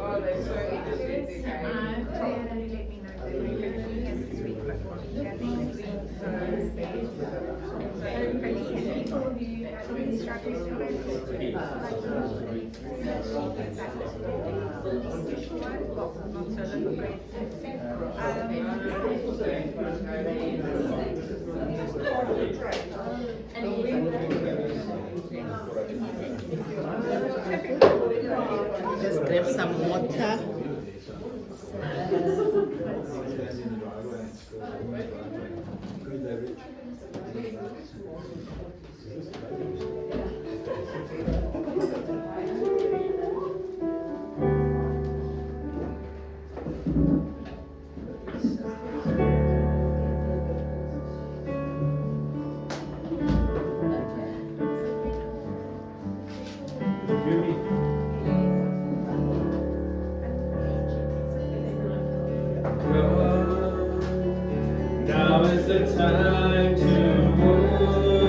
Oh, they're so interesting. Let me know that we're going to be here this week, but we'll be here next week. So hopefully, and people will be really struggling to find not so little great. Just grab some water. Now is the time to worship.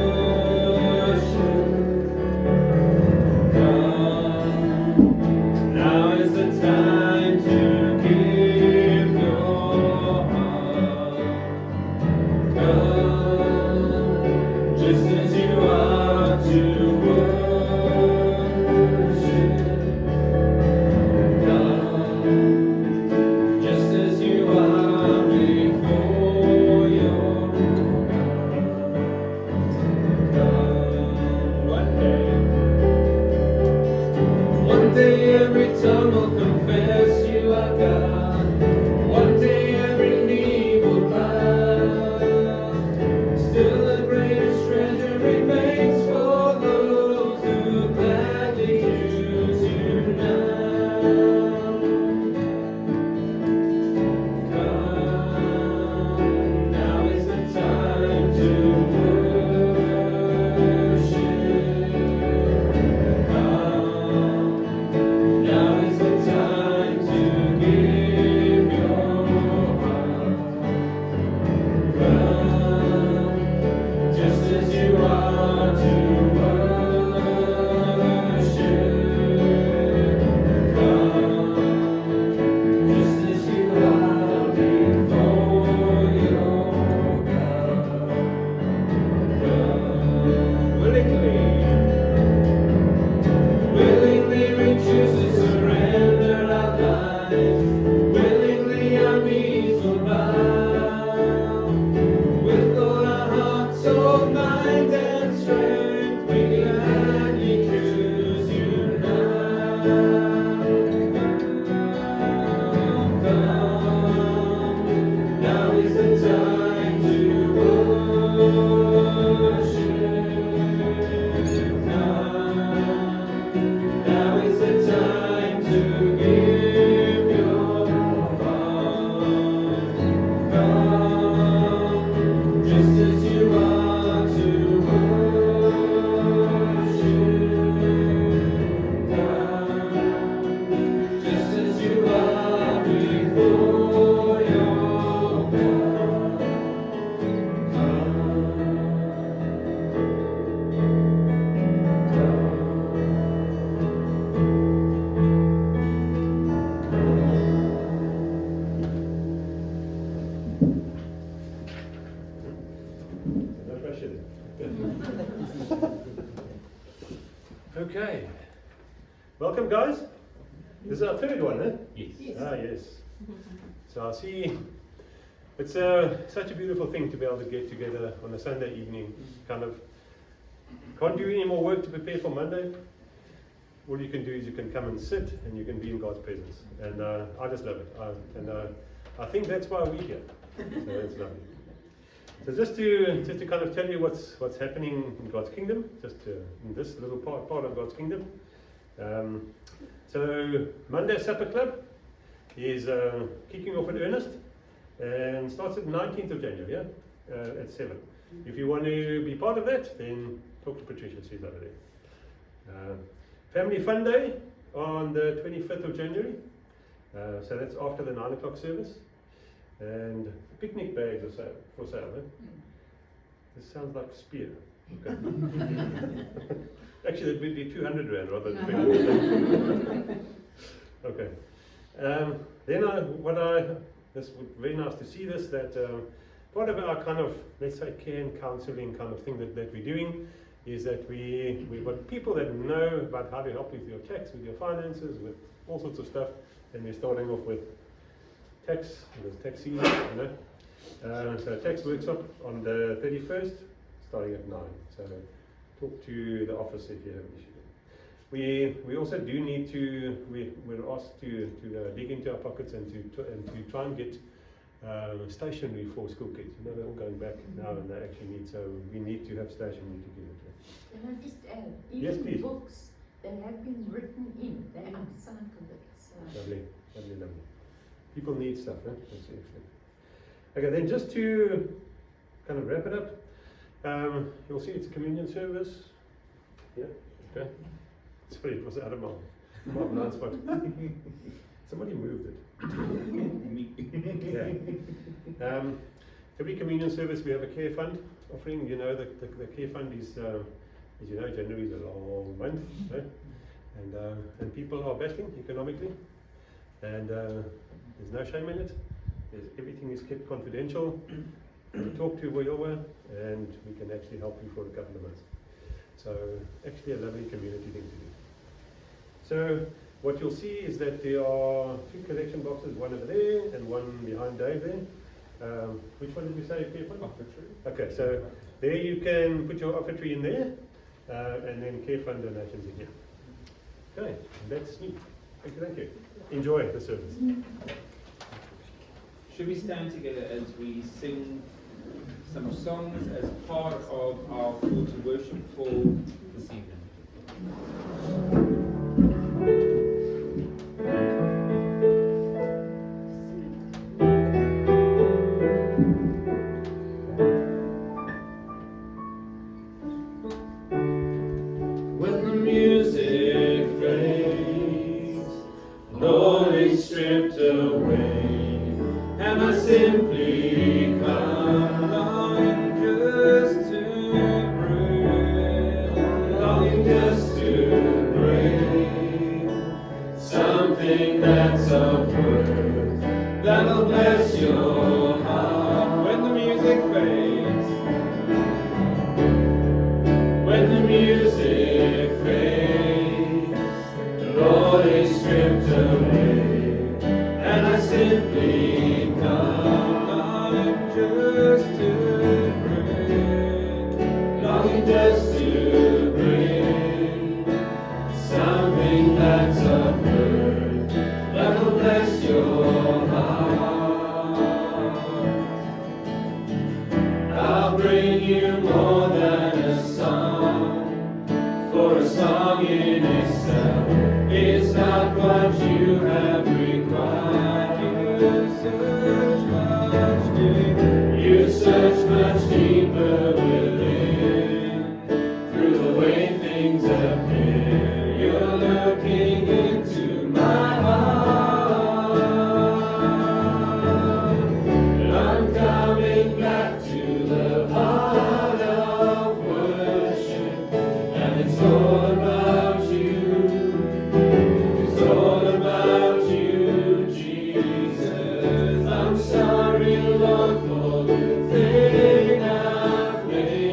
Come. Now is the time to give your heart. Come, just as you are to worship. Come, just as you are before your God. One day every tongue will confess you are God. One day every knee will bow. Still the greatest treasure remains for those who gladly choose you now. Come, now is the time to worship. Come, now is the time to give your heart. Come, just as you are to worship. Come, just as you are before your God. Come willingly we choose to surrender our lives. Willingly our knees will bow. With all our heart, soul, mind, and strength, we gladly choose you now. Come, now is the time to worship. Come, now is the time to give your heart. Come, just as you are to worship. Come, just as you are before your God. No pressure there. Okay. Welcome, guys. This is our third one, eh? Yes. Ah, yes. So I see it's such a beautiful thing to be able to get together on a Sunday evening. Kind of can't do any more work to prepare for Monday. All you can do is you can come and sit and you can be in God's presence. And I just love it. I think that's why we're here. So that's lovely. So just to kind of tell you what's happening in God's kingdom, in this little part of God's kingdom. So Monday Supper Club is kicking off in earnest and starts at 19th of January, at 7. If you want to be part of that, then talk to Patricia, she's over there. Family Fun Day on the 25th of January. So that's after the 9 o'clock service. And picnic bags are for sale. This sounds like spear. Okay. Actually, that would be 200 rand rather than 300. Okay. This would be very nice to see this, that part of our kind of, let's say, care and counseling kind of thing that we're doing is that we've got people that know about how to help with your tax, with your finances, with all sorts of stuff, and we're starting off with tax, there's tax season, you know. So tax workshop on the 31st, starting at 9. So talk to the office if you have an issue. We also do need to, we're asked to dig into our pockets and to try and get stationery for school kids. You know, they're all going back now and they actually need, so we need to have stationery to give it to them. Can I just add, Yes, even please. books that have been written in, they upcycle it. So. Lovely, lovely, lovely. People need stuff, eh? That's excellent. Okay, then just to kind of wrap it up, you'll see it's a communion service. Yeah, okay. Sorry, it was out of my blind spot. Somebody moved it. Yeah. Every communion service we have a care fund offering. You know, the care fund is, as you know, January is a long month, right? And people are battling economically, and there's no shame in it. Everything is kept confidential. We talk to Vuyelwa, and we can actually help you for a couple of months. So actually a lovely community thing to do. So what you'll see is that there are 2 collection boxes, one over there and one behind Dave there. Which one did we say? Offertory. Okay, so there you can put your offertory in there, and then care fund donations in here. Okay, that's neat. Thank you. Enjoy the service. Should we stand together as we sing some songs as part of our call to worship for this evening? When the music fades, and all is stripped away, and I simply come longing just to bring, longing just to bring something that's of worth that'll bless your heart. When the music fades, when the music fades, the Lord is stripped away, and I simply come longing just to bring, longing just to bring something that's of worth that'll bless your heart. I'll bring you more than a song, for a song in itself is not what you have required. You search much deeper within, through the way things appear. You're looking into my heart. And I'm coming back to the heart of worship, and it's all about you. It's all about you, Jesus. I'm sorry, Lord, for the thing I've made.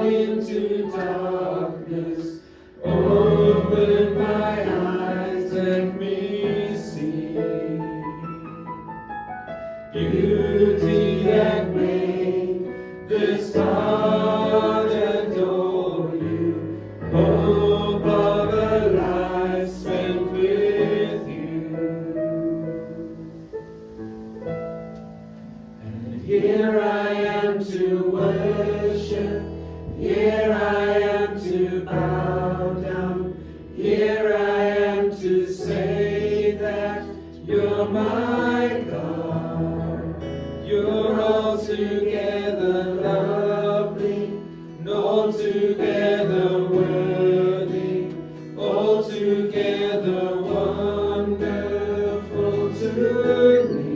into darkness. Open my eyes, let me see beauty that made this heart adore you. Hope of a life spent with you. And here I am to worship. Here I am to bow down. Here I am to say that you're my God. You're altogether lovely, altogether worthy, altogether wonderful to me.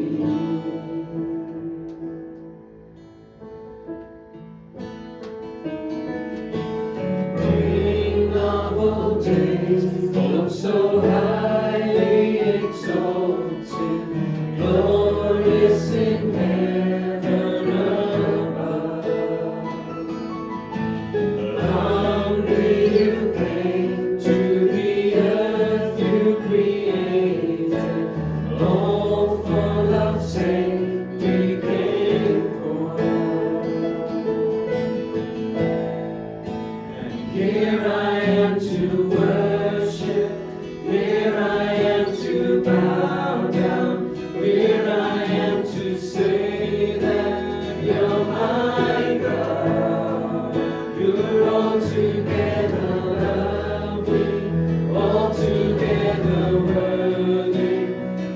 Days, oh so highly exalted, glorious in heaven above. Hungry you came to the earth you created, all for love's sake became poor. And here I am to worship, here I am to bow down, here I am to say that you're my God. You're altogether lovely, altogether worthy,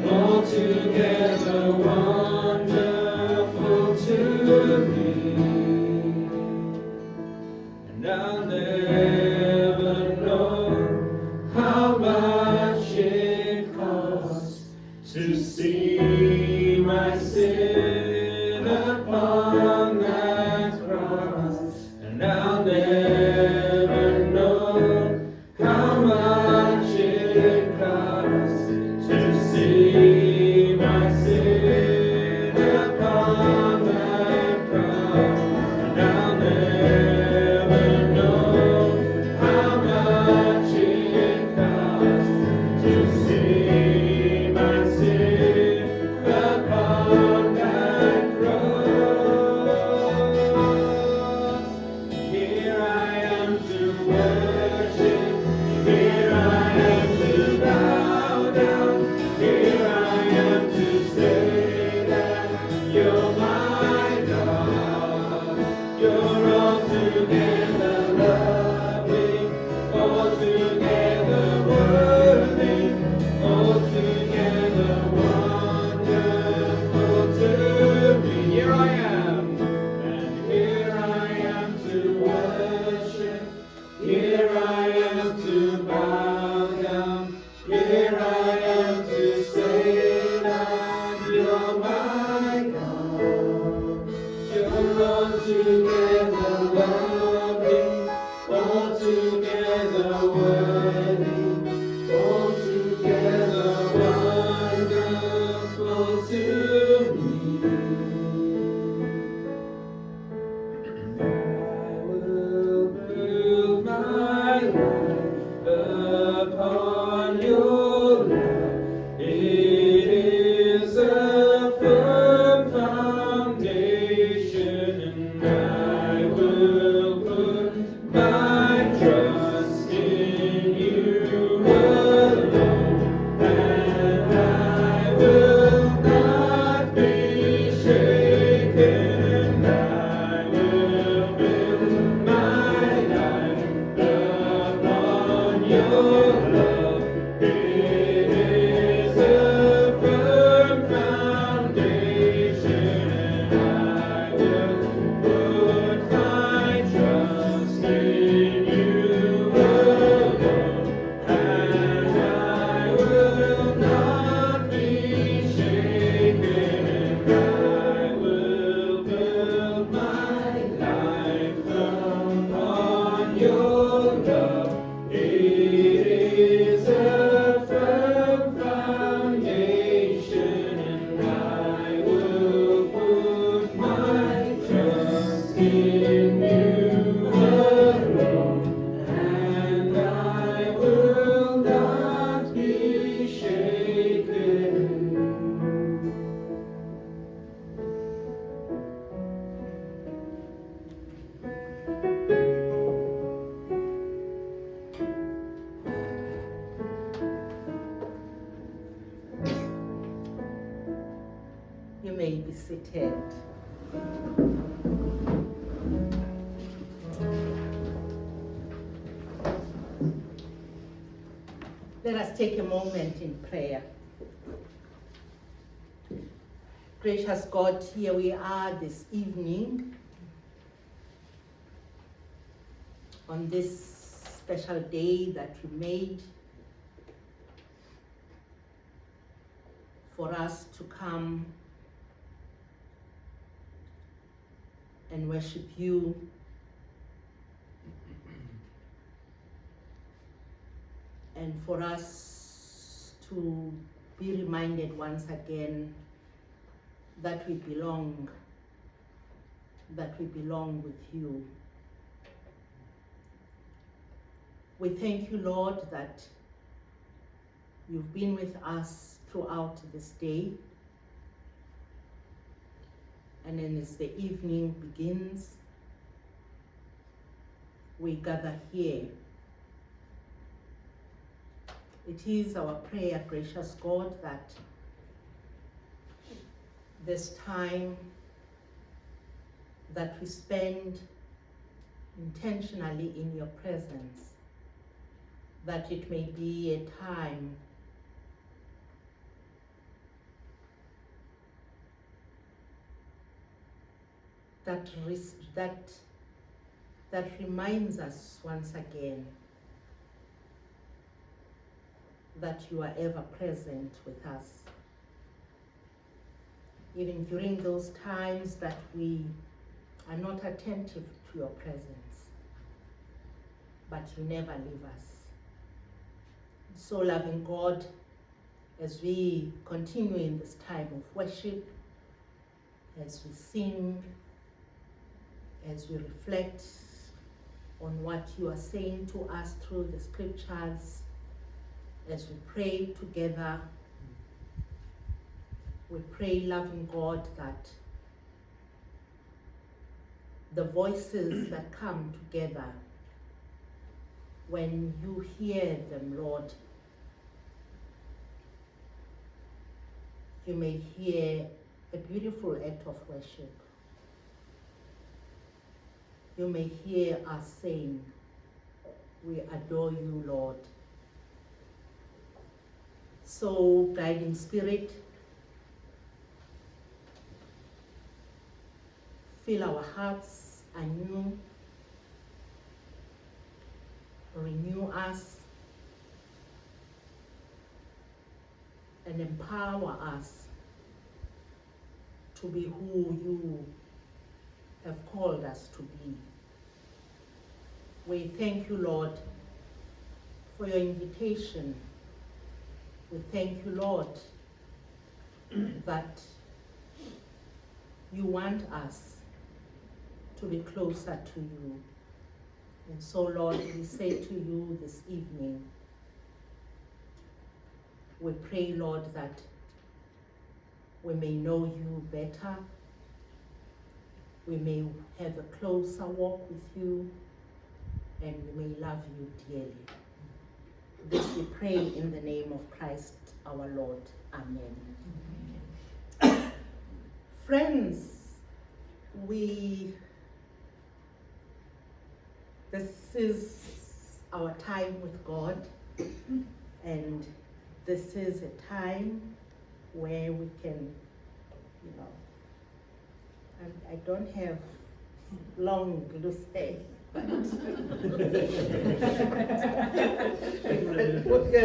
altogether wonderful to me. And I'll never know how much it costs to see my sin upon that cross. And I'll never know how much it costs to see my sin upon that cross. And I'll never know how much it costs to see my sin upon that cross. Here I am to worship, here I am to bow down, here I am to say that you're my God. You're altogether lovely, altogether worthy, altogether wonderful to me. Here I am, and here I am to worship, here I am to bow down, here I am to say that you're my God. You're altogether lovely, altogether worthy, altogether wonderful to me. I will build my life upon your love. It is a firm foundation, and I will put my trust in you alone, and I will not be shaken, and I will build my life upon your love. It is a firm foundation, and I will put my trust in you alone, and I will not be shaken, and I will build my life upon your love. It is a firm foundation, and I will put my trust in you alone. seated. Let us take a moment in prayer. Gracious God, here we are this evening on this special day that you made for us to come and worship you. And for us to be reminded once again that we belong with you. We thank you, Lord, that you've been with us throughout this day. And then as the evening begins, we gather here. It is our prayer, gracious God, that this time that we spend intentionally in your presence, that it may be a time that reminds us once again that you are ever present with us. Even during those times that we are not attentive to your presence, but you never leave us. So loving God, as we continue in this time of worship, as we sing, as we reflect on what you are saying to us through the scriptures, as we pray together, we pray, loving God, that the voices that come together, when you hear them, Lord, you may hear a beautiful act of worship. You may hear us saying, we adore you, Lord. So, guiding Spirit, fill our hearts anew, renew us, and empower us to be who you have called us to be. We thank you, Lord, for your invitation. We thank you, Lord, that you want us to be closer to you. And so, Lord, we say to you this evening, we pray, Lord, that we may know you better. We may have a closer walk with you, and we may love you dearly. This we pray in the name of Christ our Lord. Amen. Friends, this is our time with God, and this is a time where we can, I don't have long loose hair, but you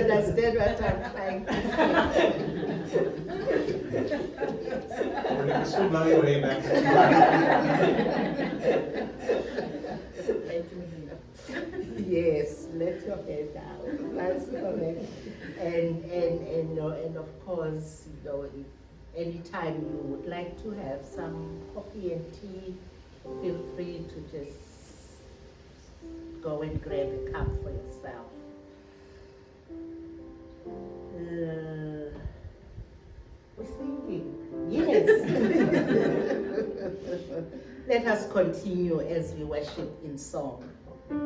understand what I'm trying to Still blow your hair back. Yes, let your hair down. That's correct. And of course, if anytime you would like to have some coffee and tea, feel free to just go and grab a cup for yourself. We're singing. Yes. Let us continue as we worship in song. You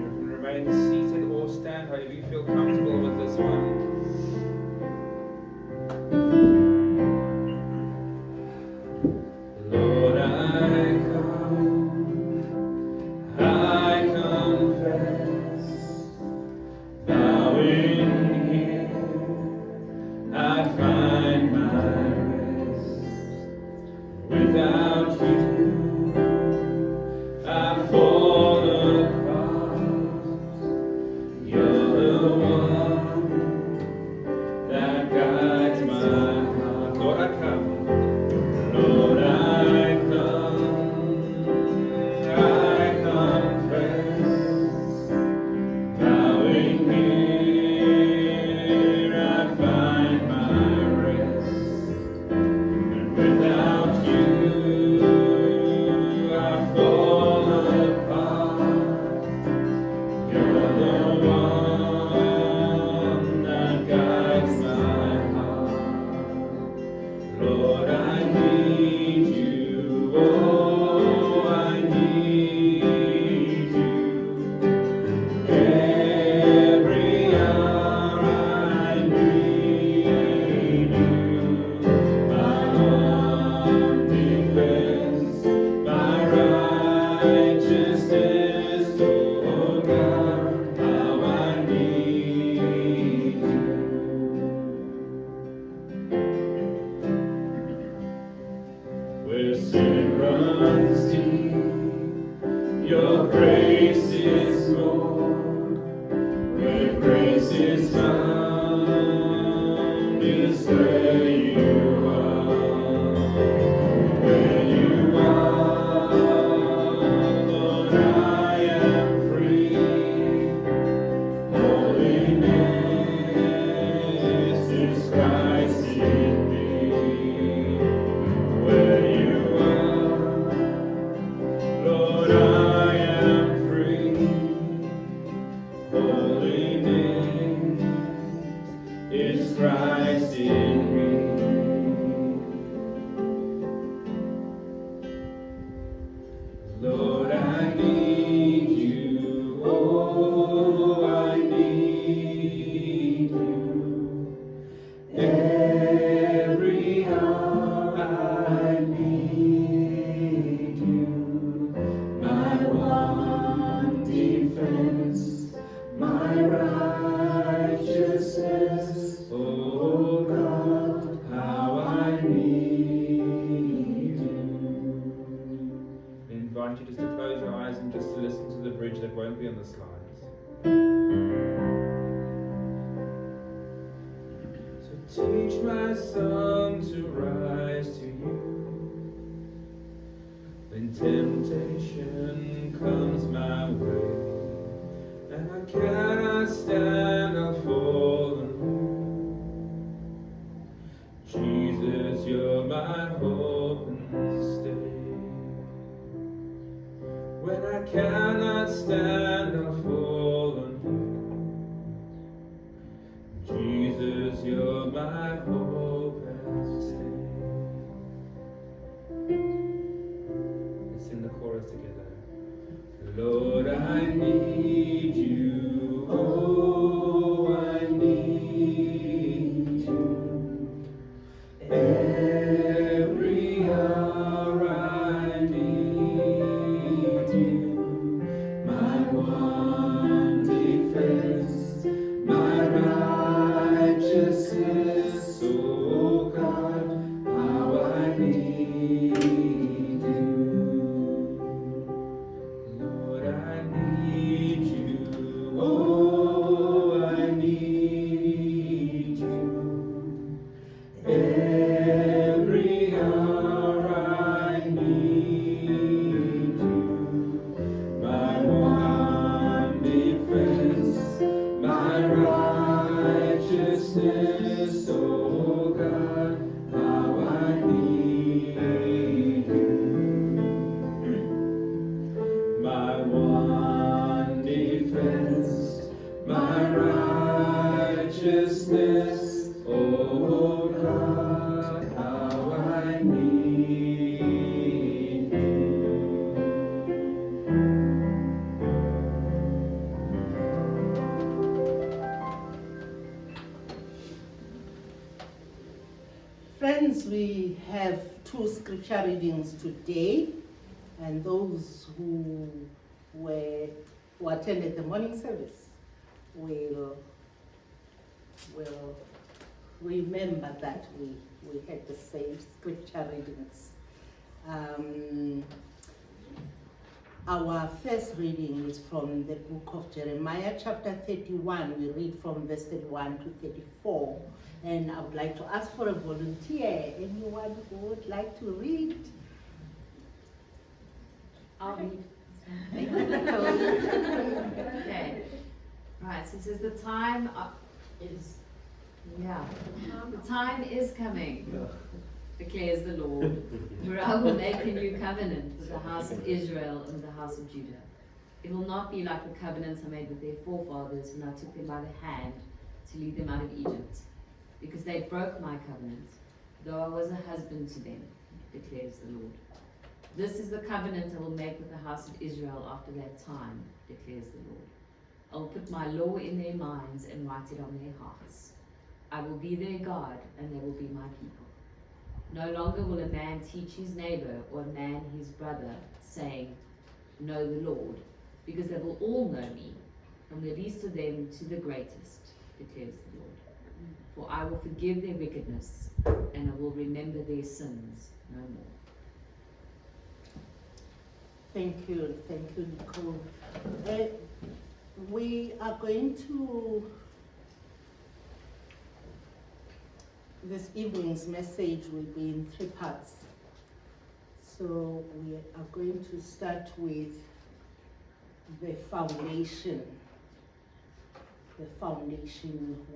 can remain seated or stand, however you feel comfortable with this one. Your grace is more. Where grace is found is where you are. Where you are, Lord, I am free. Holiness is Christ in me. Where you are, Lord, I am free. Holiness is Christ in me. Lord, I need you. Oh, I need you. Every hour I need you. My one defense, my righteousness. Oh God, how I need you. I invite you just to close your eyes and just to listen to the bridge that won't be on the slides. So teach my song to rise to you. When temptation comes my way, and I cannot stand, I'll fall on you. Jesus, you're my hope and stay. When I cannot stand, I'll fall on you. Jesus, you're my hope and stay. Let's sing the chorus together. Lord, I need you. Oh, I need you. Every hour I need you. My one defense, my righteousness. Oh God, how I need you. Lord, I need you. Oh, I need you. Every hour I need you. My one defense, my righteousness. Oh God, how I need you. My one defense, my righteousness. Oh God, how I need you. Friends, we have two scripture readings today, and those who attended the morning service will remember that we had the same scripture readings. Our first reading is from the book of Jeremiah, chapter 31. We read from verse 31 to 34. And I would like to ask for a volunteer. Anyone who would like to read? I'll read. Okay. Right, so it says the time is coming, declares the Lord, where I will make a new covenant with the house of Israel and the house of Judah. It will not be like the covenant I made with their forefathers when I took them by the hand to lead them out of Egypt, because they broke my covenant, though I was a husband to them, declares the Lord. This is the covenant I will make with the house of Israel after that time, declares the Lord. I will put my law in their minds and write it on their hearts. I will be their God, and they will be my people. No longer will a man teach his neighbor or a man his brother, saying, know the Lord, because they will all know me, from the least of them to the greatest, declares the Lord. For I will forgive their wickedness, and I will remember their sins no more. Thank you, Nicole. We are going to, this evening's message will be in 3 parts. So we are going to start with the foundation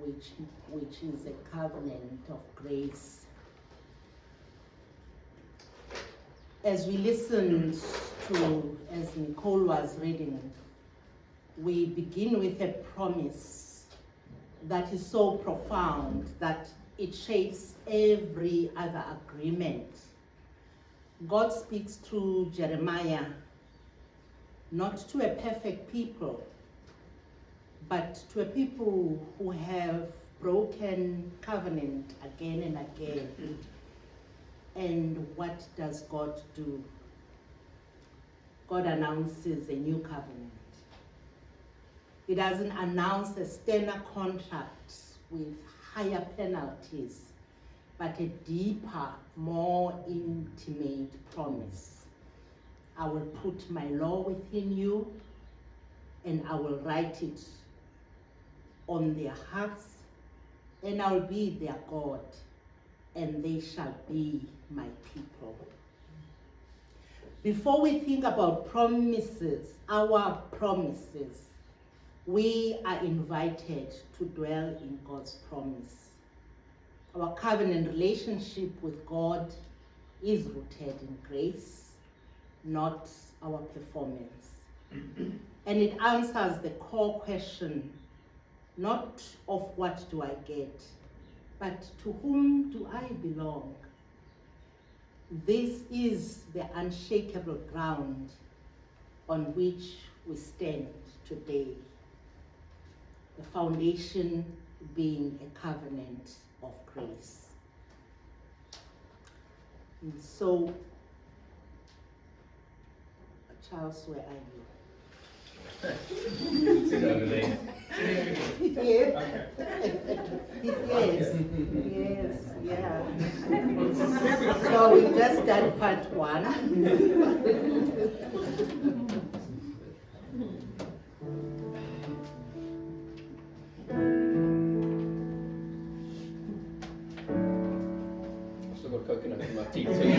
which is a covenant of grace. As we listened to, as Nicole was reading, we begin with a promise that is so profound that it shapes every other agreement. God speaks through Jeremiah, not to a perfect people, but to a people who have broken covenant again and again. And what does God do? God announces a new covenant. He doesn't announce a sterner contract with higher penalties, but a deeper, more intimate promise. I will put my law within you, and I will write it on their hearts, and I will be their God, and they shall be my people. Before we think about promises, our promises, we are invited to dwell in God's promise. Our covenant relationship with God is rooted in grace, not our performance. And it answers the core question, not of what do I get, but to whom do I belong? This is the unshakable ground on which we stand today. The foundation being a covenant of grace. And so, Charles, where are you? Sit over there. Yes. Yes, yeah. So we've just done part 1. I've still got coconut in my teeth, so you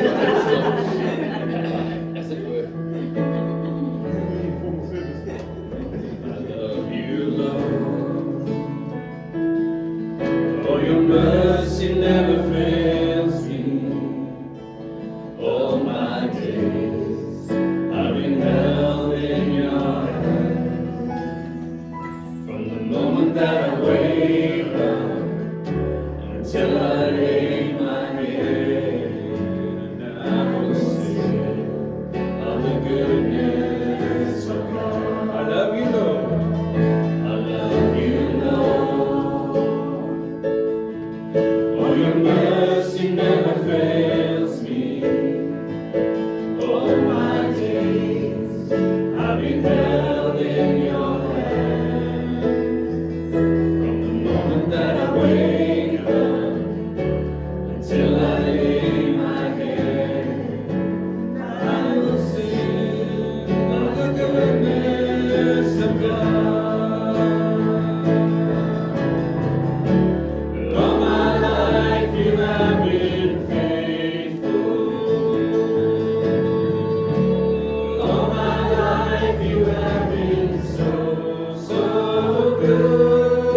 know, as it were. I love you, Lord, for your mercy never fails me. All my days I've been held in your hands. From the moment that I wake up until I lay my head, and I will sing of the goodness of God. I love you, Lord. I love you, Lord. Oh, your mercy never fails me. All my days I've been held in your hands. From the moment that I wake up until I lay my head, I will sing of the goodness of God. All my life you have been faithful. All my life you have been so, so good.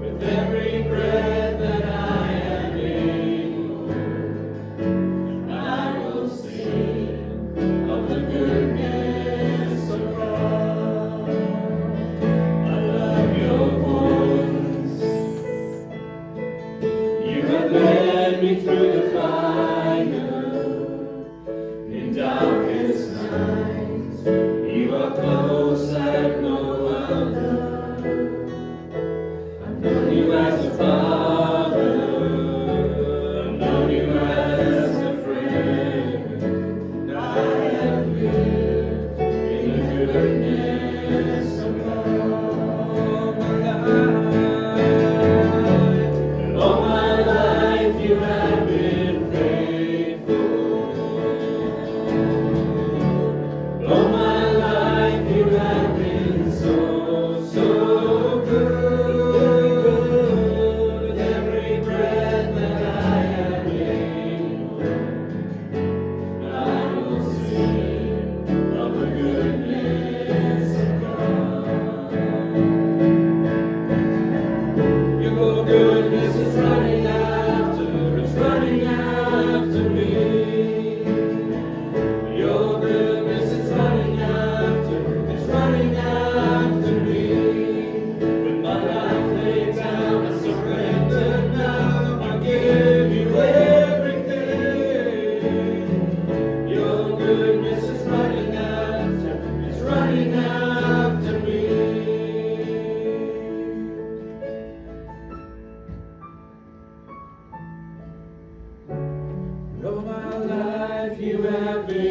With every breath that I am able, I will sing of the goodness of God. I love your voice. You have led me through the fire in darkest nights. You are close like no other. I've known you as a father. I've known you as a friend. I have lived in the goodness of God. All my life you have been faithful.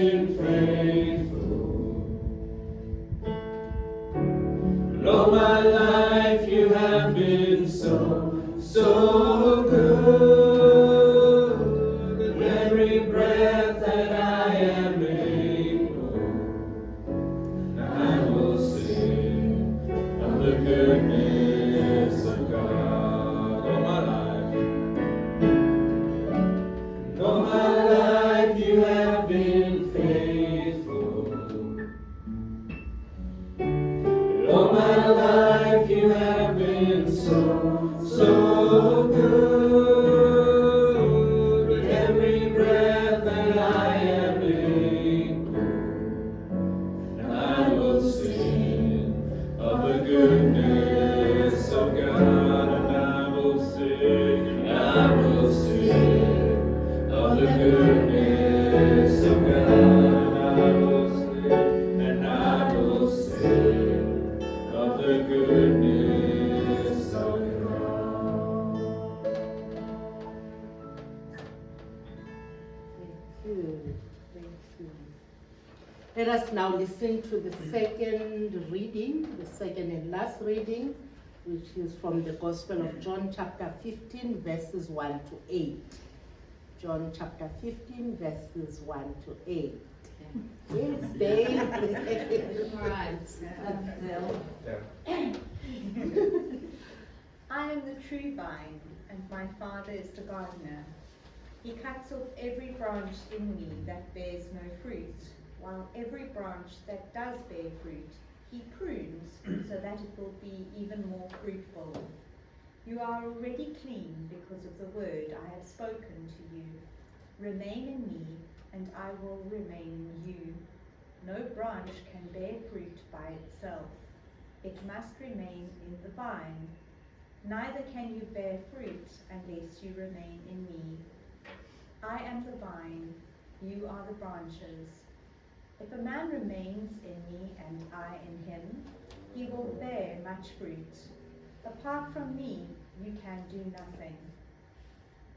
been faithful. And all my life you have been so good. With every breath that I am able, I will sing of the goodness of God. All my life, all my life you have been faithful. All my life you have been so good. With every breath that I am able, I will sing of the goodness of God, and I will sing, of the goodness of God, and I will sing of the goodness of God. Thank you. Thank you. Let us now listen to the second reading, the second and last reading, which is from the Gospel of John chapter 15, verses 1 to 8. John chapter 15, verses 1 to 8. Yes, Dave. All right. I am the true vine, and my Father is the gardener. He cuts off every branch in me that bears no fruit, while every branch that does bear fruit, he prunes so that it will be even more fruitful. You are already clean because of the word I have spoken to you. Remain in me, and I will remain in you. No branch can bear fruit by itself. It must remain in the vine. Neither can you bear fruit unless you remain in me. I am the vine, you are the branches. If a man remains in me and I in him, he will bear much fruit. Apart from me, you can do nothing.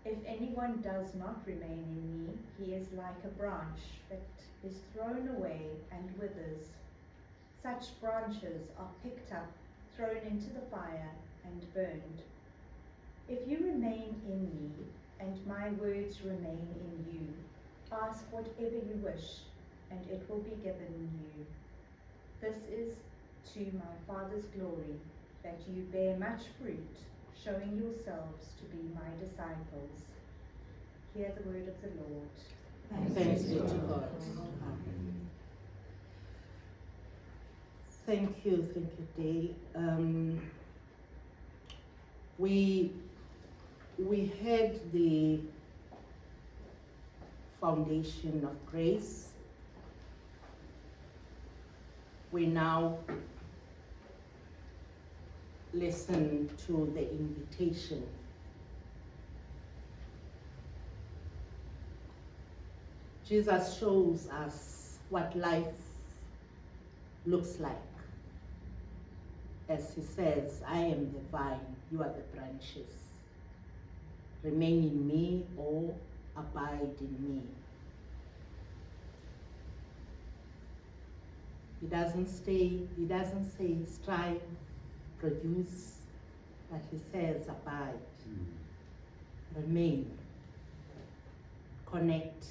If anyone does not remain in me, he is like a branch that is thrown away and withers. Such branches are picked up, thrown into the fire, and burned. If you remain in me, and my words remain in you, ask whatever you wish, and it will be given you. This is to my Father's glory, that you bear much fruit, showing yourselves to be my disciples. Hear the word of the Lord. Thanks be to God. Thank you, Dave. We had the foundation of grace. We now listen to the invitation. Jesus shows us what life looks like. As he says, I am the vine, you are the branches. Remain in me or abide in me. He doesn't say strive, produce, but he says abide, remain, connect,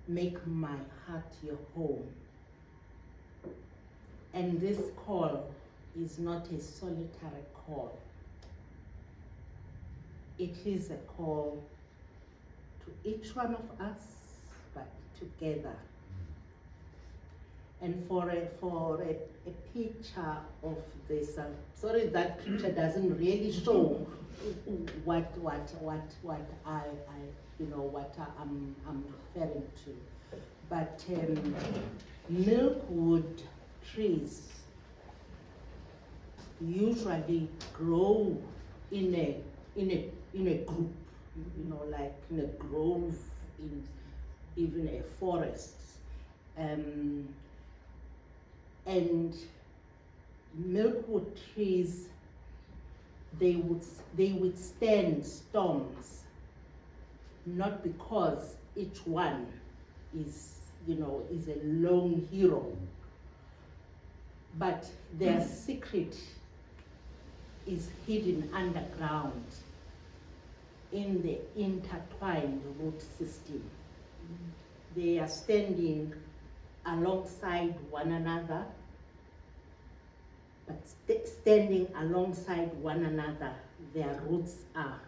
make my heart your home. And this call is not a solitary call. It is a call to each one of us, but together. And for a picture of this, sorry, that picture doesn't really show what I'm referring to. But milkwood trees usually grow in a group, like in a grove, in even a forest. And milkwood trees, they withstand storms, not because each one is a lone hero. But their secret is hidden underground in the intertwined root system. They are standing alongside one another, but standing alongside one another, their roots are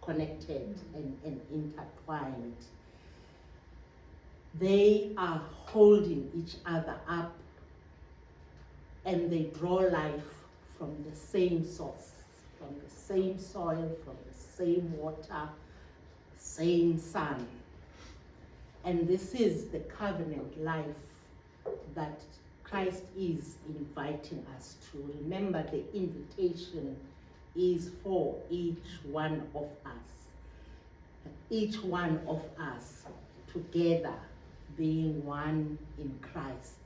connected and intertwined. They are holding each other up, and they draw life from the same source, from the same soil, from the same water, same sun. And this is the covenant life that Christ is inviting us to. Remember, the invitation is for each one of us. Each one of us together being one in Christ.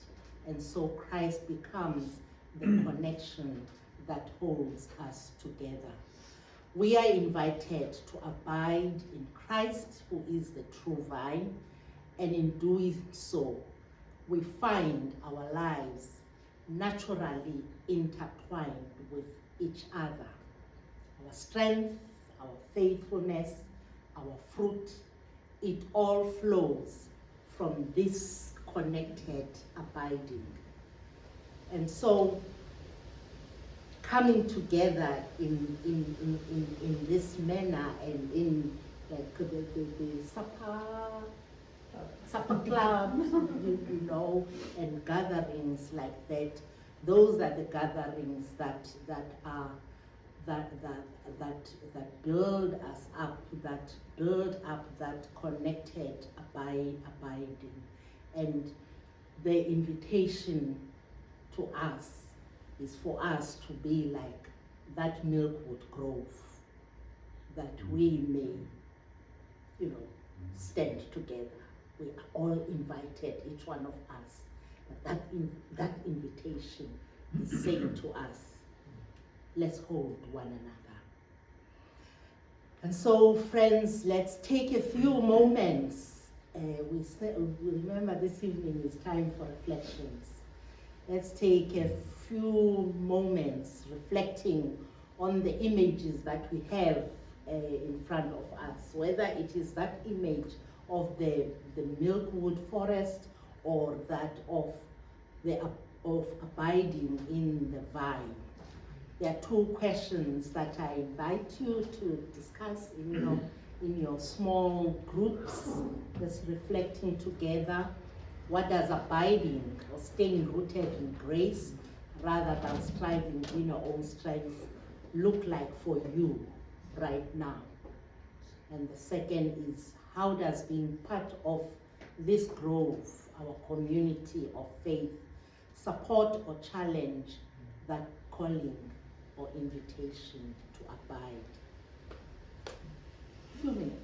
And so Christ becomes the connection that holds us together. We are invited to abide in Christ, who is the true vine, and in doing so, we find our lives naturally intertwined with each other. Our strength, our faithfulness, our fruit, it all flows from this connected abiding. And so, coming together in this manner and in like the supper clubs, and gatherings like that, those are the gatherings that build us up, that build up that connected abiding. And the invitation to us is for us to be like that milkwood grove, that we may, stand together. We are all invited, each one of us. But that invitation is saying to us, let's hold one another. And so, friends, let's take a few moments. We remember this evening is time for reflections. Let's take a few moments reflecting on the images that we have in front of us, whether it is that image of the milkwood forest or that of abiding in the vine. There are two questions that I invite you to discuss in your small groups, just reflecting together. What does abiding or staying rooted in grace rather than striving in your own strength look like for you right now? And the second is, how does being part of this grove, our community of faith, support or challenge that calling or invitation to abide? A few minutes.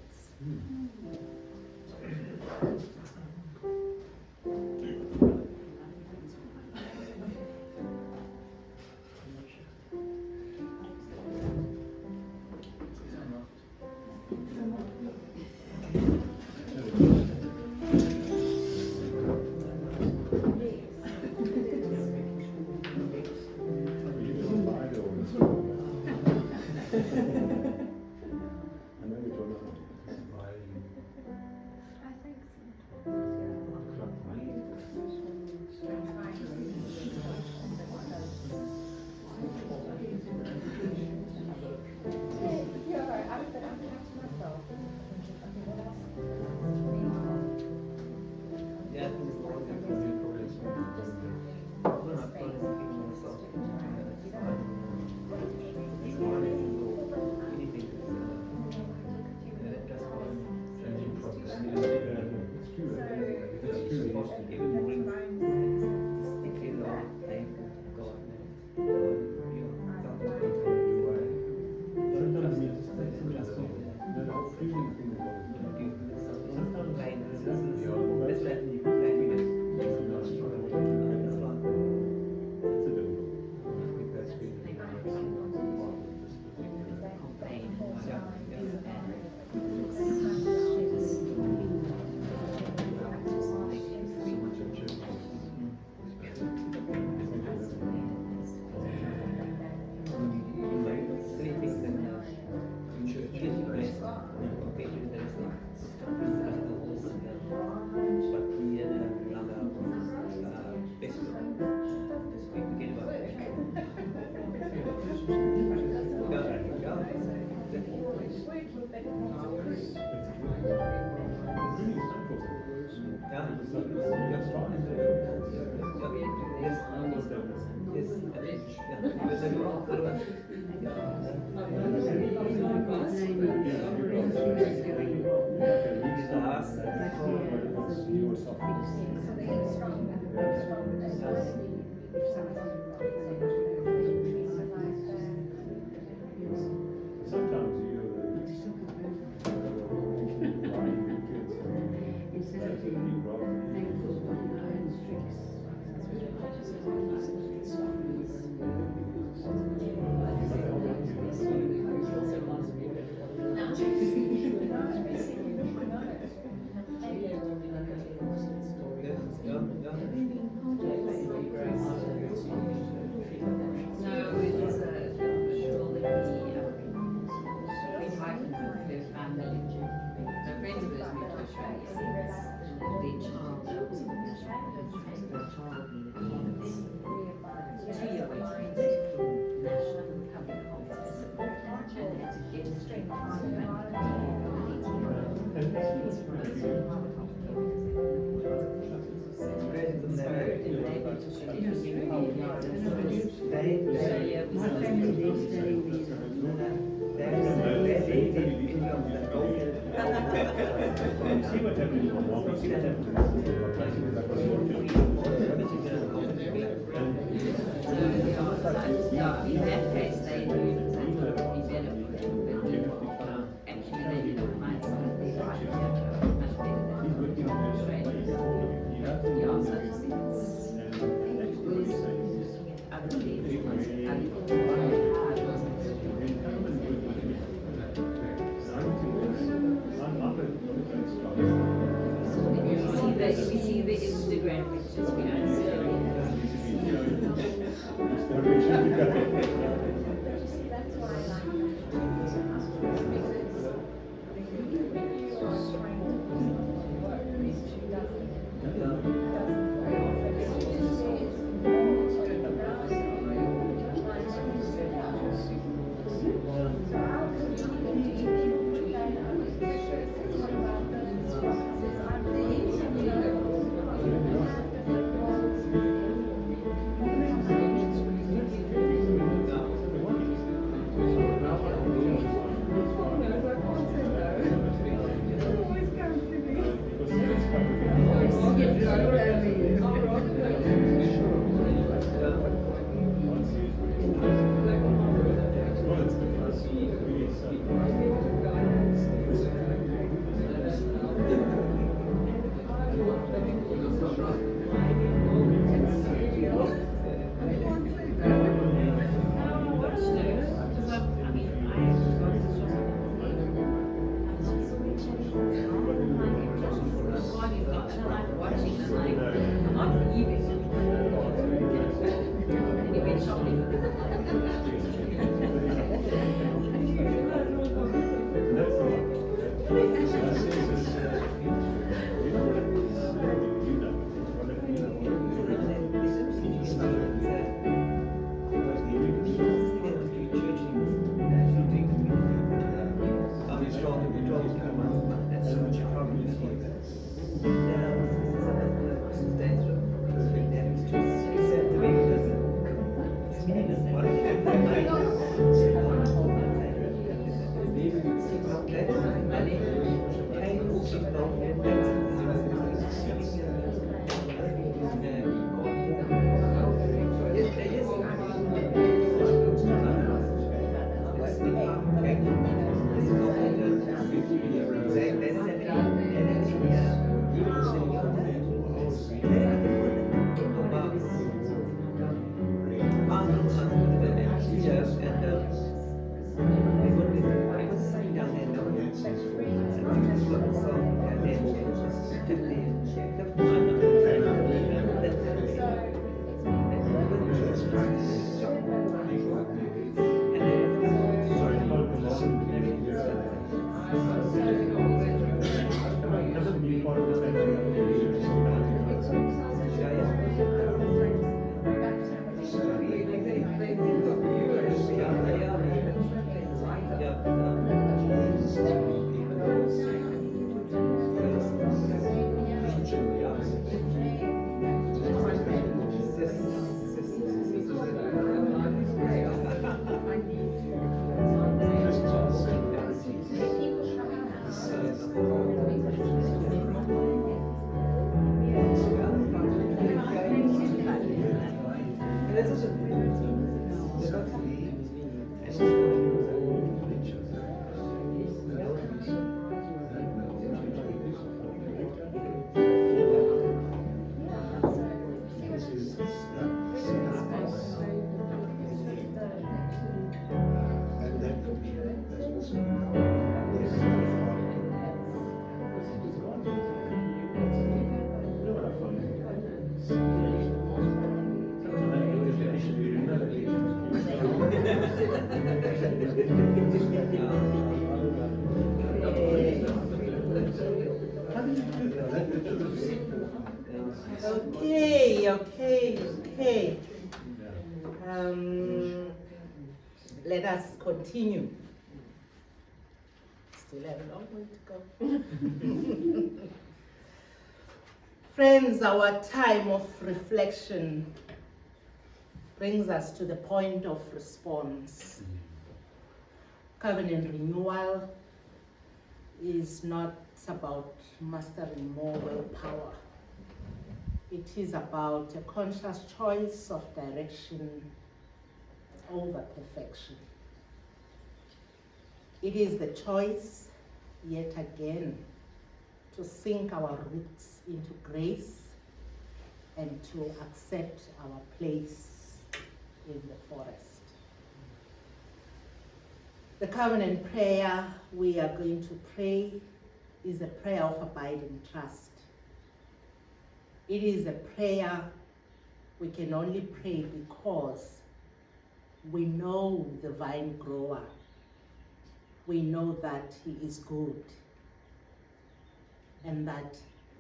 I think so. Sometimes you No, it was a girl that we invited her family. Her friends of hers moved to Australia. Their child, their child needed 2-year-old national public hospital and had to get straight see what happens in one see what in that case, they knew exactly what would be better for them, but actually they didn't find something right here much better than Australia. Yeah, so I just think it was other things, if you see the Instagram pictures, we don't see Yeah. Okay. Let us continue. Still have a long way to go. Friends, our time of reflection brings us to the point of response. Covenant renewal is not about mastering more willpower. It is about a conscious choice of direction over perfection. It is the choice, yet again, to sink our roots into grace and to accept our place in the forest. The covenant prayer we are going to pray is a prayer of abiding trust. It is a prayer we can only pray because we know the vine grower. We know that he is good and that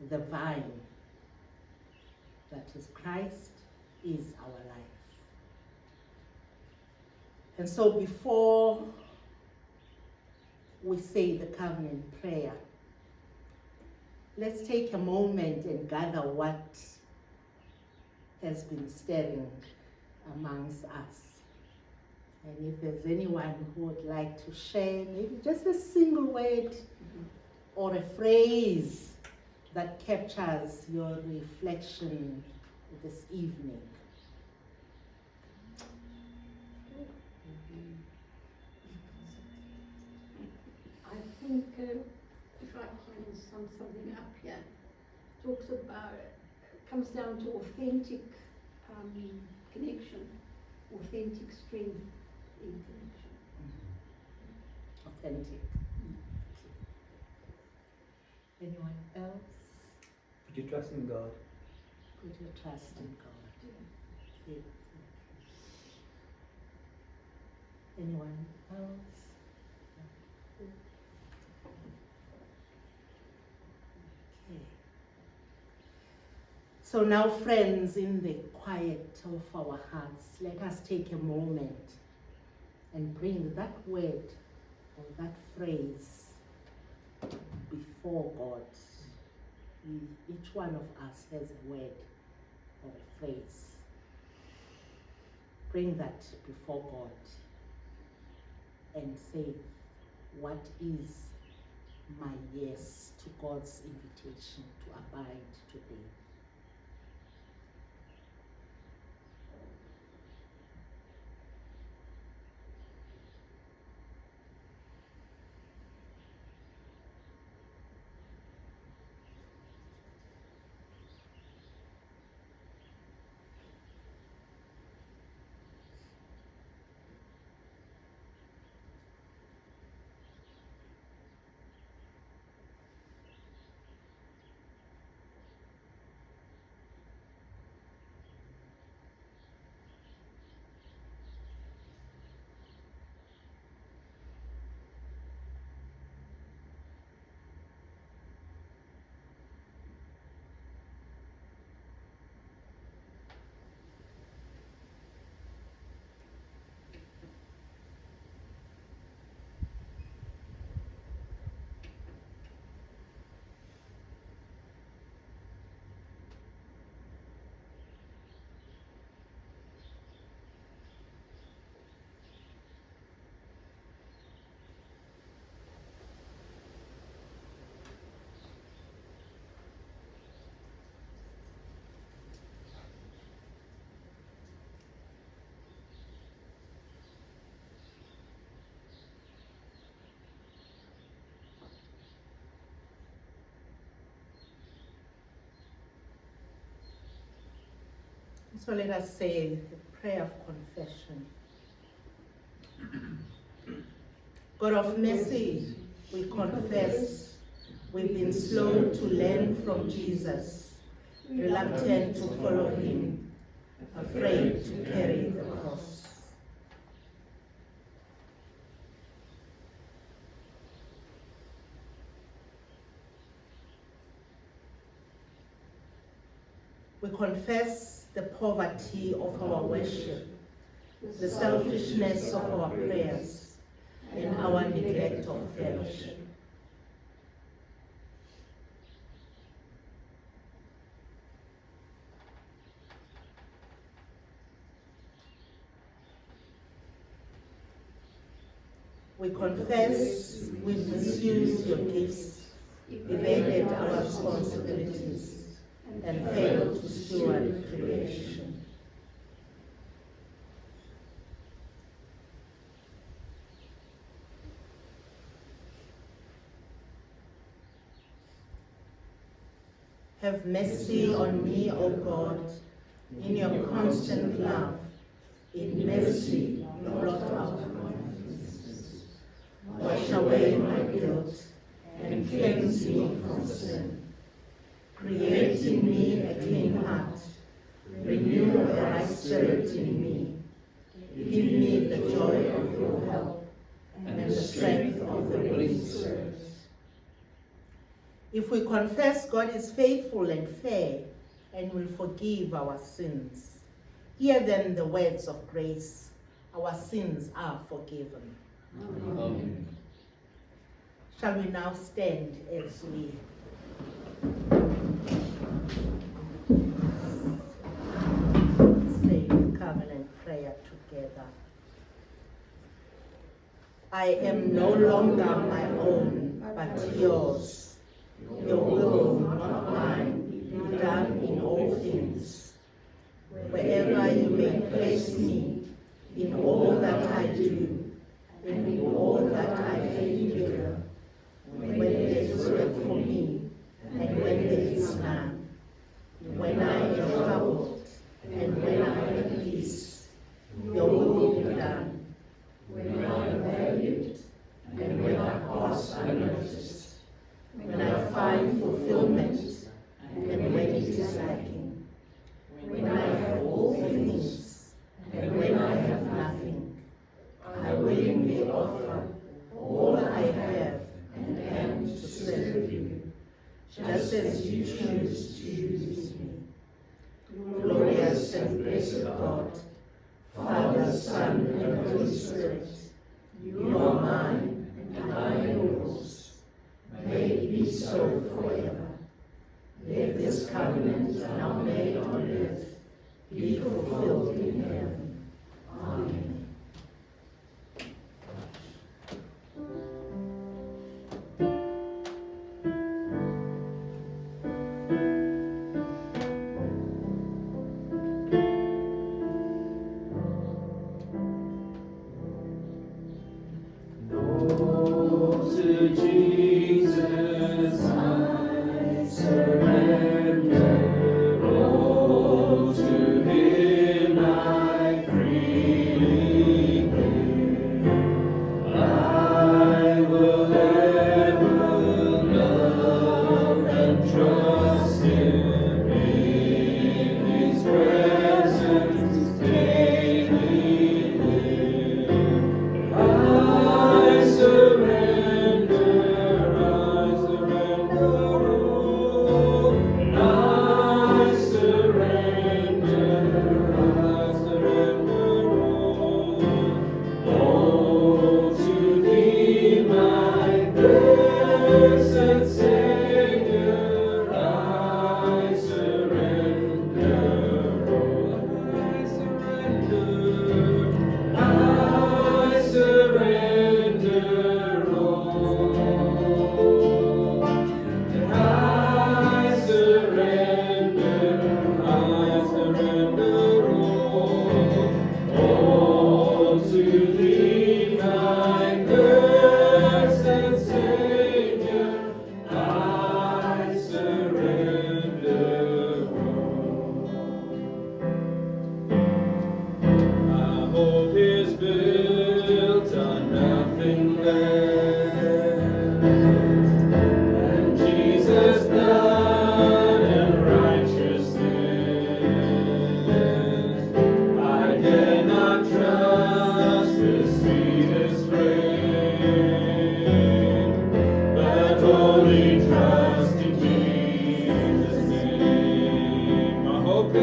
the vine, that is Christ, is our life. And so before we say the covenant prayer, let's take a moment and gather what has been stirring amongst us. And if there's anyone who would like to share maybe just a single word or a phrase that captures your reflection this evening. I think if I can sum something up here, talks about, comes down to authentic connection, authentic strength in connection. Authentic. Anyone else? Put your trust in God. Put your trust in God. Yeah. Anyone else? Okay. So now, friends, in the quiet of our hearts, let us take a moment and bring that word or that phrase before God. Each one of us has a word or a phrase. Bring that before God and say, what is my yes to God's invitation to abide today? So let us say the prayer of confession. God of mercy, we confess we've been slow to learn from Jesus, reluctant to follow him, afraid to carry the cross. We confess the poverty of our worship, the selfishness of our prayers, and our neglect of fellowship. We confess we've misused your gifts, evaded our responsibilities, and failed to steward creation. Have mercy on me, O God, in your constant love. In mercy, blot out my offenses. Wash away my guilt and cleanse me from sin. Create in me a clean heart. Renew a right spirit in me. Give me the joy of your help and the strength of the willing spirit. If we confess, God is faithful and fair and will forgive our sins. Hear then the words of grace. Our sins are forgiven. Amen. Shall we now stand as we say the covenant prayer together? I am no longer my own, but yours. Your will, not mine, be done in all things. Wherever you may place me, in all that I do, and in all that I may do, when there is work for me, and when there is none, when I am troubled, and when I am peace, your will be done, when I am valued, and when I pass unnoticed, when I find fulfillment, and when it is lacking, when I have all things, and when I have nothing, I willingly offer all I have and am to serve you, just as you choose to use me.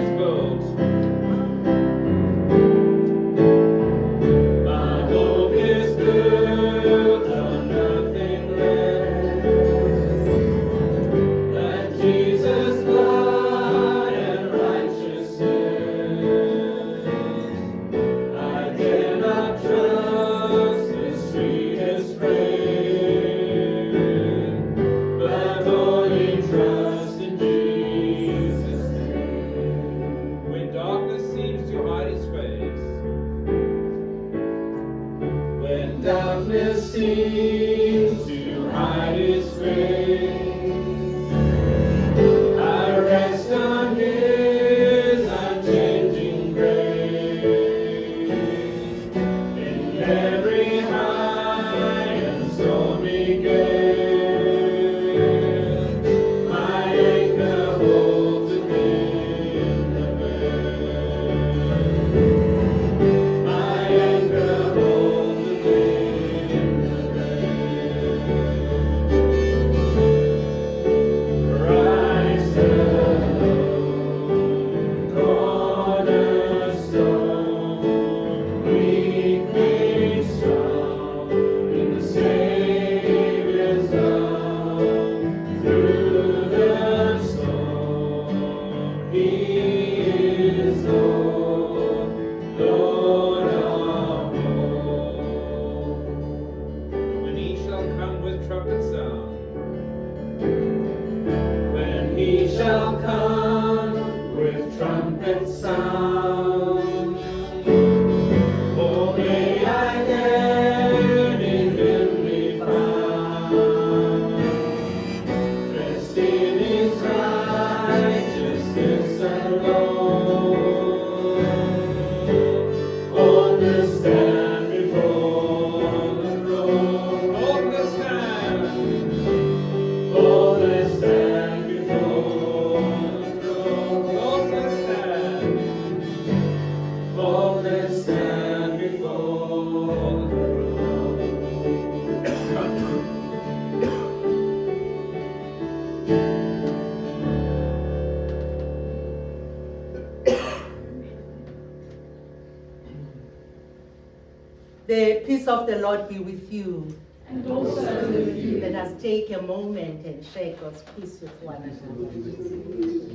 this world. My hope is built on nothing less than Jesus' blood and righteousness. I dare not trust the sweetest friend, but only trust in Jesus' name. When darkness seems to hide his face, When darkness seems to hide his face, I rest on his unchanging grace. In every high and stormy gale, my anchor holds within the veil. My anchor holds within the veil. Christ alone, cornerstone, weak made strong in the Savior's love. Through the storm, He is Lord, Lord of all. when he shall come with trumpet sound, When he shall come with trumpet sound, oh, may I then in him be found, dressed in his righteousness alone, boldly stand before the throne. boldly stand. Boldly stand before the throne. Boldly stand. Boldly stand before the The peace of the Lord be with you. And also with you. Let us take a moment and share God's peace with one another.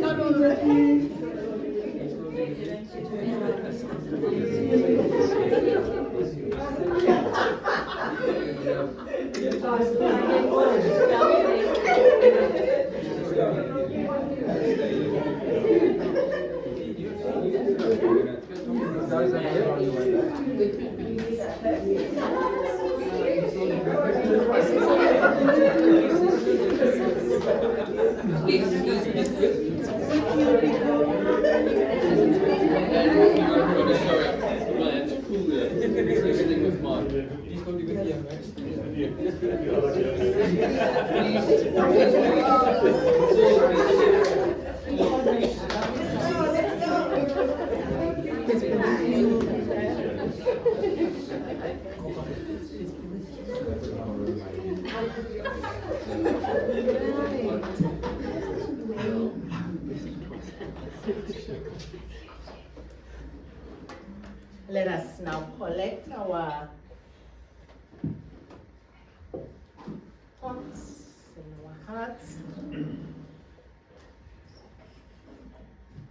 Not already. Let us now collect our thoughts and our hearts.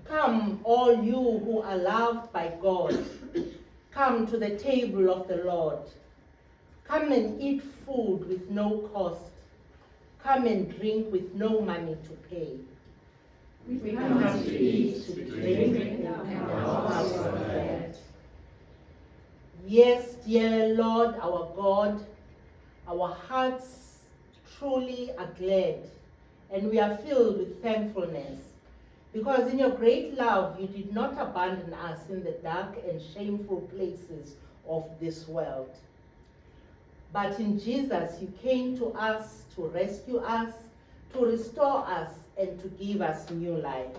Come, all you who are loved by God, come to the table of the Lord. Come and eat food with no cost. Come and drink with no money to pay. We come to eat, to drink, and our hearts are glad. Yes, dear Lord, our God, our hearts truly are glad and we are filled with thankfulness. Because in your great love, you did not abandon us in the dark and shameful places of this world. But in Jesus, you came to us to rescue us, to restore us, and to give us new life.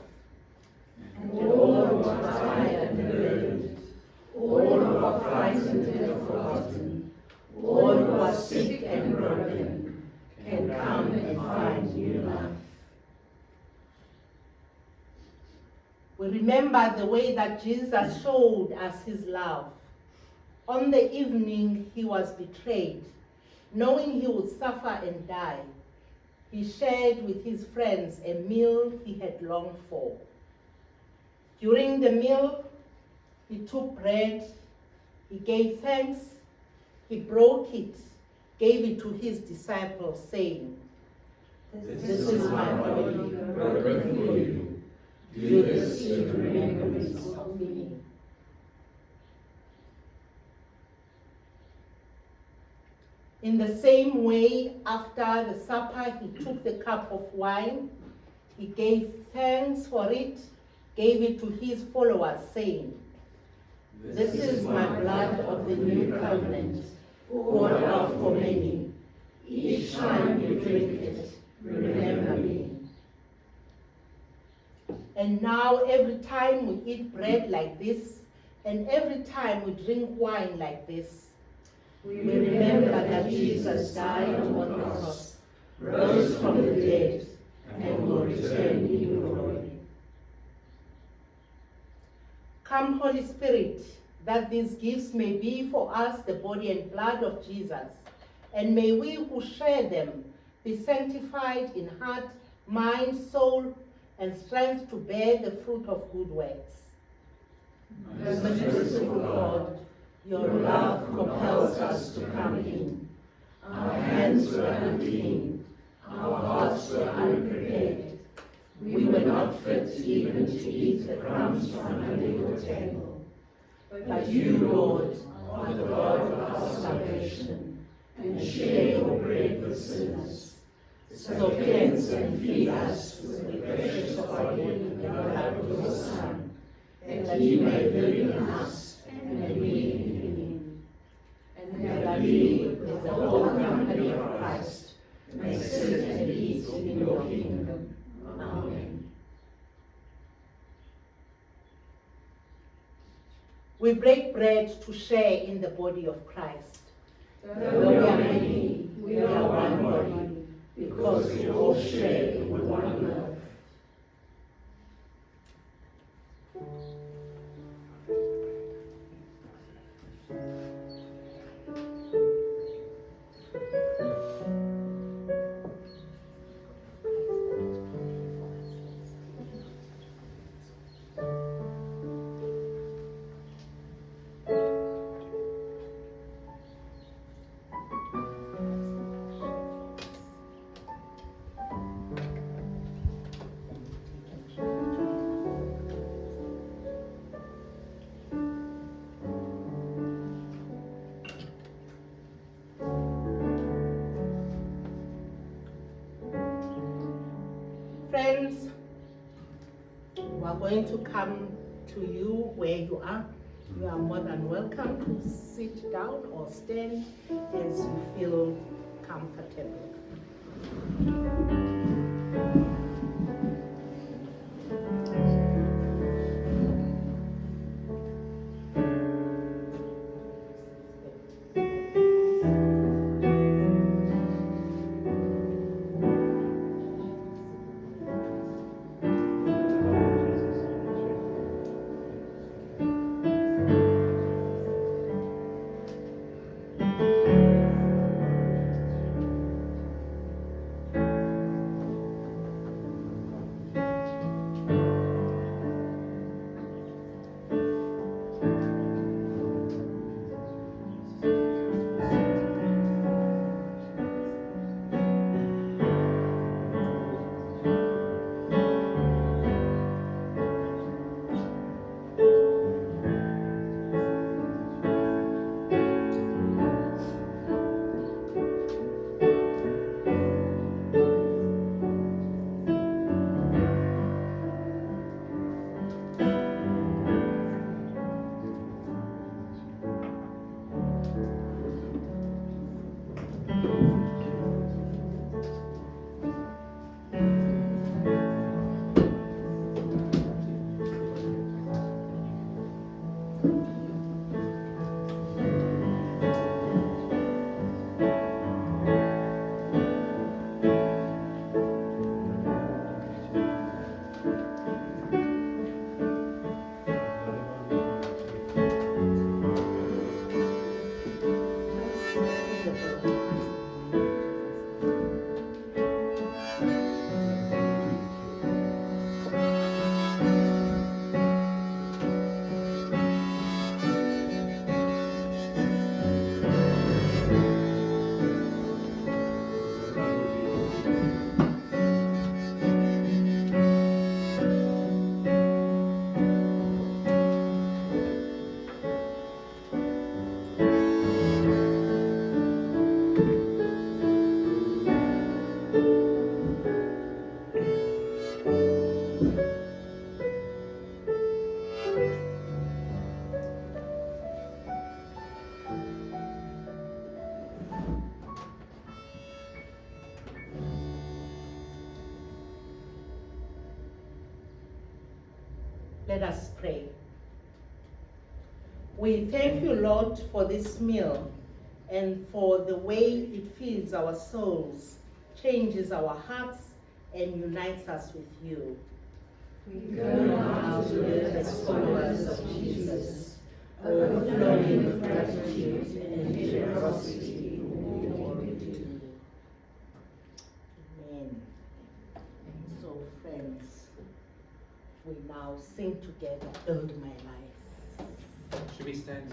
And all who are tired and burdened, all who are frightened and forgotten, all who are sick and broken, can come and find new life. We remember the way that Jesus showed us his love. On the evening he was betrayed, knowing he would suffer and die, he shared with his friends a meal he had longed for. During the meal, he took bread, he gave thanks, he broke it, gave it to his disciples, saying, "This is my body broken for you. Do this in remembrance of me." In the same way, after the supper, he took the cup of wine, he gave thanks for it, gave it to his followers, saying, "This is my blood of the new covenant, poured out for many. Each time you drink it, remember me." And now every time we eat bread like this, and every time we drink wine like this, we remember that Jesus died on the cross, rose from the dead, and will return in glory. Come, Holy Spirit, that these gifts may be for us the body and blood of Jesus, and may we who share them be sanctified in heart, mind, soul, and strength to bear the fruit of good works. Merciful God, your love compels us to come in. Our hands were unclean, our hearts were unprepared. We were not fit even to eat the crumbs from under your table. But you, Lord, are the God of our salvation, and share your bread with sinners. So cleanse and feed us with the precious body and blood of your Son, that he may live in us and we in him. And that we, with the whole company of Christ, may sit and eat in your kingdom. Amen. We break bread to share in the body of Christ. Though we are many, we are one body, because we all share in one love. Friends, we are going to come to you where you are. You are more than welcome to sit down or stand as you feel comfortable. Let us pray. We thank you, Lord, for this meal and for the way it feeds our souls, changes our hearts, and unites us with you. We go now to live as followers of Jesus, overflowing with gratitude and generosity in all we do. Amen. So, friends, we now sing together, Build My Life. Should we stand?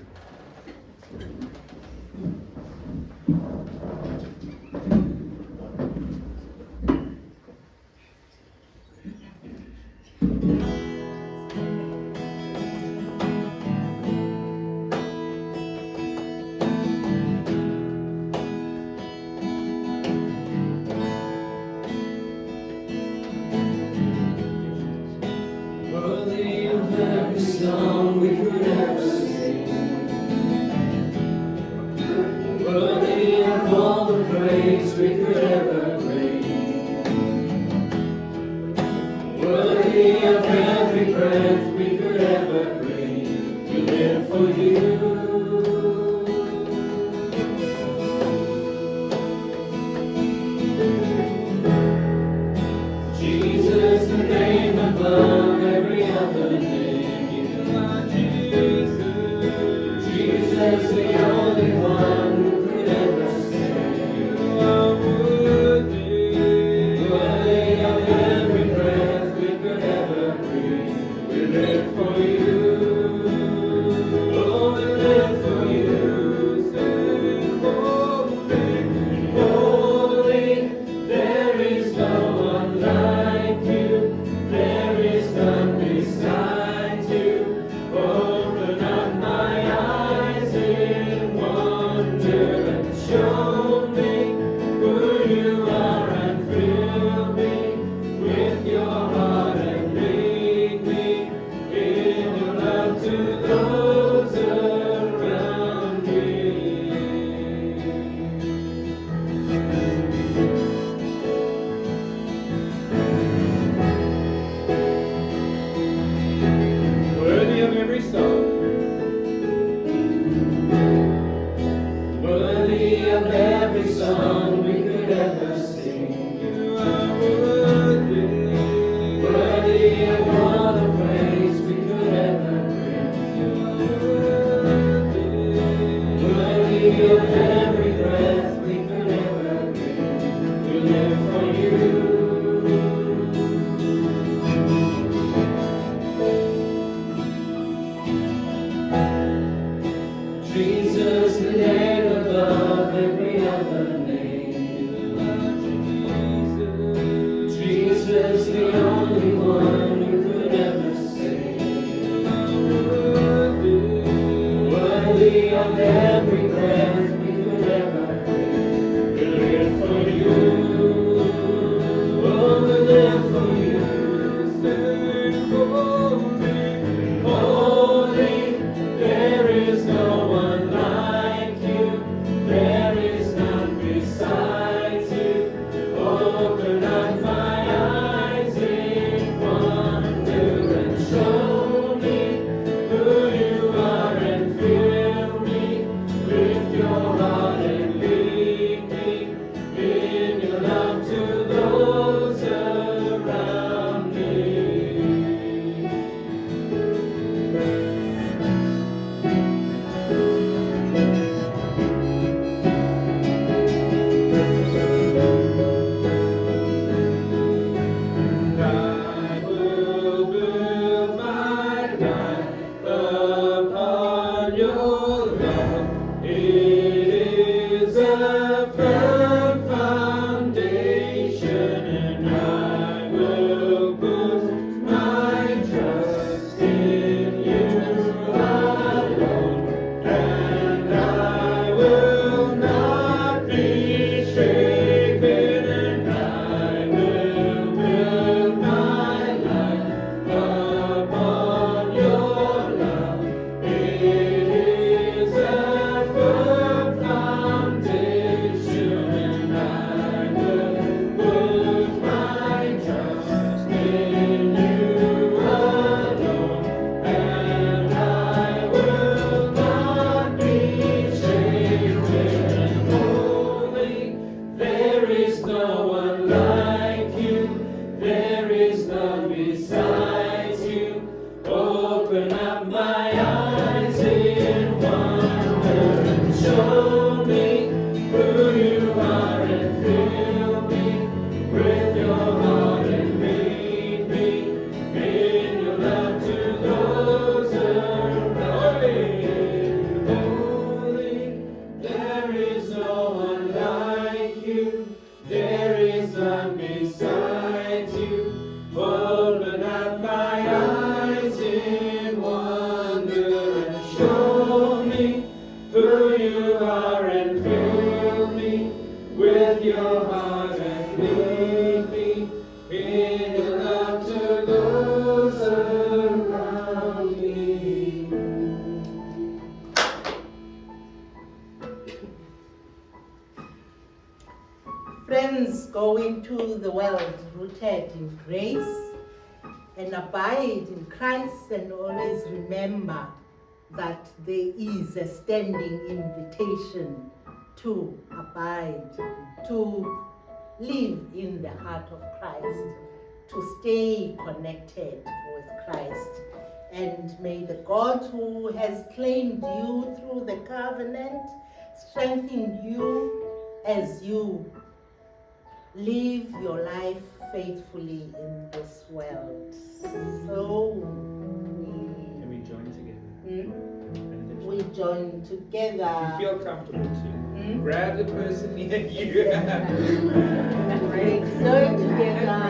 Worthy of every song we could ever sing, worthy of all the praise we could ever bring, worthy of every breath we could ever breathe. We live for you. Jesus, the name above every other name. Jesus, the only one who could ever save. You are worthy of every breath we could ever breathe. We live for you. Oh, we live for you. Say, holy, holy, there is no one like you. There is none beside. beside you. Open up my eyes in wonder and show me who you are and fill me with your heart and lead me in your love to those around me. Holy, there is no one like you. There is none beside you. Open up my eyes in wonder and show me who you are and fill me with your heart and lead me in your love to those around me. Friends, go into the world rooted in grace and abide in Christ, and always remember that there is a standing invitation to abide, to live in the heart of Christ, to stay connected with Christ. And may the God who has claimed you through the covenant strengthen you as you live your life faithfully in this world. So Can we join together? we join together. If you feel comfortable to, Mm. grab the person near you. We join together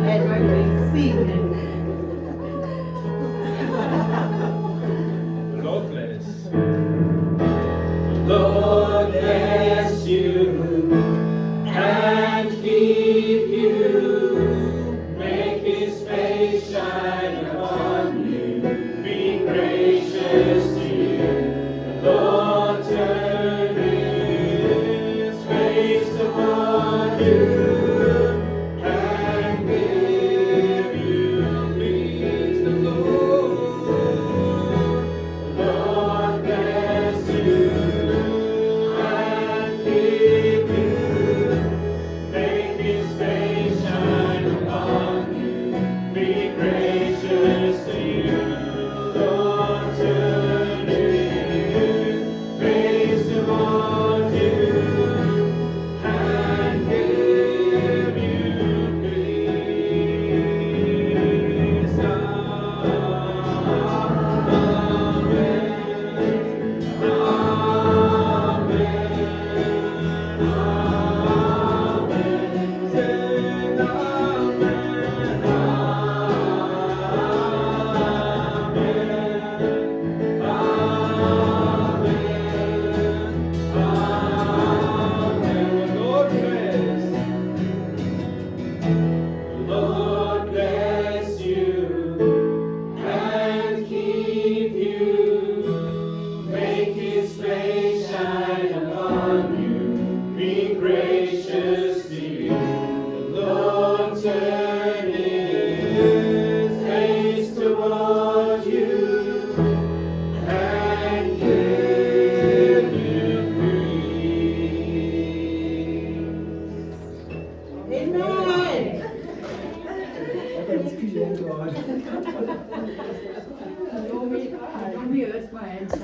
and we sing. Lord bless. Lord bless you and keep you. Make his face shine upon you. Be gracious to you. Lord turn his face toward you and give you peace. The Lord bless you and keep you. Make his face shine upon you. Be gracious to you. Lord turn his face toward you and give you peace. Lord bless. Lord bless you and keep you. Make his face shine upon you. Be gracious to you. The Lord turn his face toward you and give you peace. Amen. Normally hurts my hands.